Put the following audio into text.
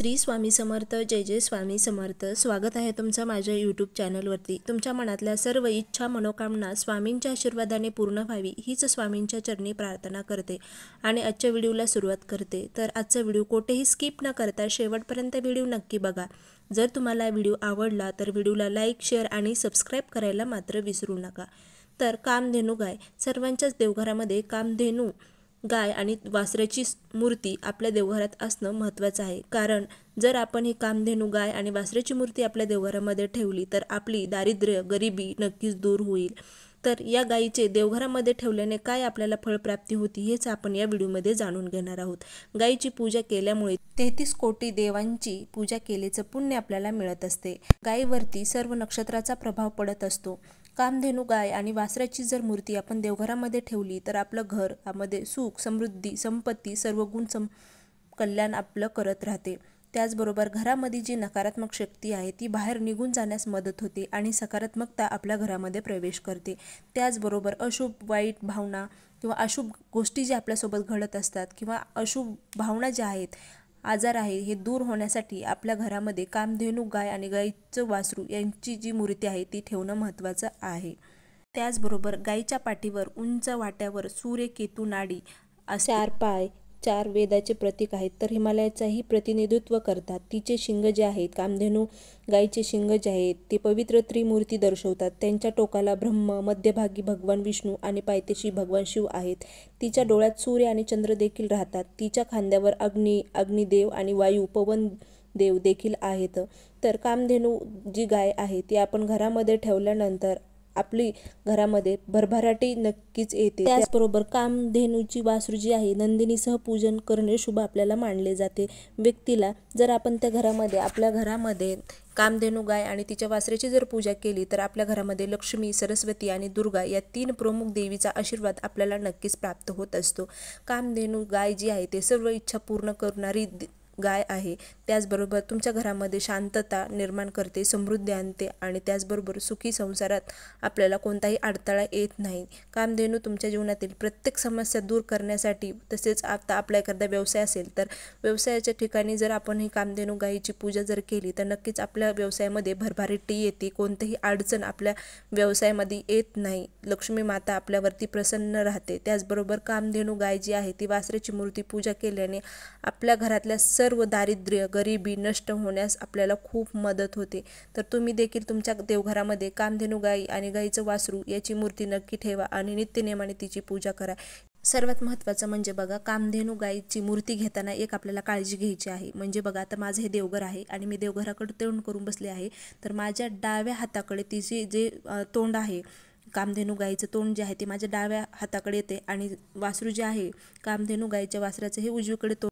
श्री स्वामी समर्थ। जय जय स्वामी समर्थ। स्वागत आहे तुमचं माझ्या यूट्यूब चॅनलवरती। तुमच्या मनातल्या सर्व इच्छा मनोकामना स्वामींच्या आशीर्वादाने पूर्ण व्हावी हीच स्वामींच्या चरणी प्रार्थना करते आणि आजच्या व्हिडिओला सुरुवात करते। तर आजचा व्हिडिओ कोठेही स्किप न करता शेवटपर्यंत व्हिडिओ नक्की बघा। जर तुम्हाला व्हिडिओ आवडला तर व्हिडिओला लाईक शेअर आणि सबस्क्राईब करायला मात्र विसरू नका। तर कामधेनू गाय, सर्वांच्याच देवघरामध्ये कामधेनू गाय आणि वासराची मूर्ती आपल्या देवघरात असणं महत्त्वाचं आहे। कारण जर आपण ही कामधेनू गाय आणि वासराची मूर्ती आपल्या देवघरामध्ये ठेवली तर आपली दारिद्र्य गरिबी नक्कीच दूर होईल। तर या गायीचे देवघरामध्ये ठेवल्याने काय आपल्याला फळप्राप्ती होती हेच आपण या व्हिडिओमध्ये जाणून घेणार आहोत। गायीची पूजा केल्यामुळे 33 कोटी देवांची पूजा केल्याचं पुण्य आपल्याला मिळत असते। गायीवरती सर्व नक्षत्राचा प्रभाव पडत असतो। कामधेनू गाय आणि वासराची जर मूर्ती आपण देवघरामध्ये ठेवली तर आपलं घरामध्ये सुख समृद्धी संपत्ती सर्व गुण कल्याण आपलं करत राहते। त्याचबरोबर घरामध्ये जी नकारात्मक शक्ती आहे ती बाहेर निघून जाण्यास मदत होते आणि सकारात्मकता आपल्या घरामध्ये प्रवेश करते। त्याचबरोबर अशुभ वाईट भावना किंवा अशुभ गोष्टी ज्या आपल्यासोबत घडत असतात किंवा अशुभ भावना ज्या आहेत आजार आहे हे दूर होण्यासाठी आपल्या घरामध्ये कामधेनू गाय आणि गायीचं वासरू यांची जी मूर्ती आहे ती ठेवणं महत्त्वाचं आहे। त्याचबरोबर गायीच्या पाठीवर उंच वाट्यावर सूर्य केतू नाडी असते। 4 पाय 4 वेदाचे प्रतीक आहेत तर हिमालयाचंही प्रतिनिधित्व करतात। तिचे शिंग जे आहेत कामधेनू गायीचे शिंग जे आहेत ते पवित्र त्रिमूर्ती दर्शवतात। त्यांच्या टोकाला ब्रह्म, मध्यभागी भगवान विष्णू आणि पायथ्याशी भगवान शिव आहेत। तिच्या डोळ्यात सूर्य आणि चंद्र देखील राहतात। तिच्या खांद्यावर अग्निदेव आणि वायू पवन देव देखील आहेत। तर कामधेनू जी गाय आहे ती आपण घरामध्ये ठेवल्यानंतर आपली घरामध्ये भरभराटी नक्कीच येते। त्याचबरोबर कामधेनूची वासरू जी आहे नंदिनीसह पूजन करणे शुभ आपल्याला मानले जाते। व्यक्तीला जर आपण त्या घरामध्ये आपल्या घरामध्ये कामधेनू गाय आणि तिच्या वासराची जर पूजा केली तर आपल्या घरामध्ये लक्ष्मी, सरस्वती आणि दुर्गा या 3 प्रमुख देवीचा आशीर्वाद आपल्याला नक्कीच प्राप्त होत असतो। कामधेनू गाय जी आहे ते सर्व इच्छा पूर्ण करणारी गाय आहे। त्याचबरोबर तुमच्या घरामध्ये शांतता निर्माण करते, समृद्धी आणते आणि त्याचबरोबर सुखी संसारात आपल्याला कोणताही अडथळा येत नाही। कामधेनू तुमच्या जीवनातील प्रत्येक समस्या दूर करण्यासाठी तसेच आता आपला एखादा व्यवसाय असेल तर व्यवसायाच्या ठिकाणी जर आपण ही कामधेनू गायीची पूजा जर केली तर नक्कीच आपल्या व्यवसायामध्ये भरभराटी येते, कोणतीही अडचण आपल्या व्यवसायामध्ये येत नाही। लक्ष्मी माता आपल्यावरती प्रसन्न राहते। त्याचबरोबर कामधेनू गाय जी आहे ती वासराची मूर्ती पूजा केल्याने आपल्या घरातल्या सर्व दारिद्र्य गरिबी नष्ट होण्यास आपल्याला खूप मदत होते। तर तुम्ही देखील तुमच्या देवघरामध्ये कामधेनू गाई आणि गाईचं वासरू याची मूर्ती नक्की ठेवा आणि नित्यनेमाने तिची पूजा करा। सर्वात महत्त्वाचं म्हणजे बघा कामधेनू गायीची मूर्ती घेताना एक आपल्याला काळजी घ्यायची आहे। म्हणजे बघा आता माझं हे देवघर आहे आणि मी देवघराकडे तोंड करून बसले आहे तर माझ्या डाव्या हाताकडे तिचे जे तोंड आहे कामधेनू गायीचं तोंड जे आहे ते माझ्या डाव्या हाताकडे येते आणि वासरू जे आहे कामधेनू गायीच्या वासराचं हे उजवीकडे तोंड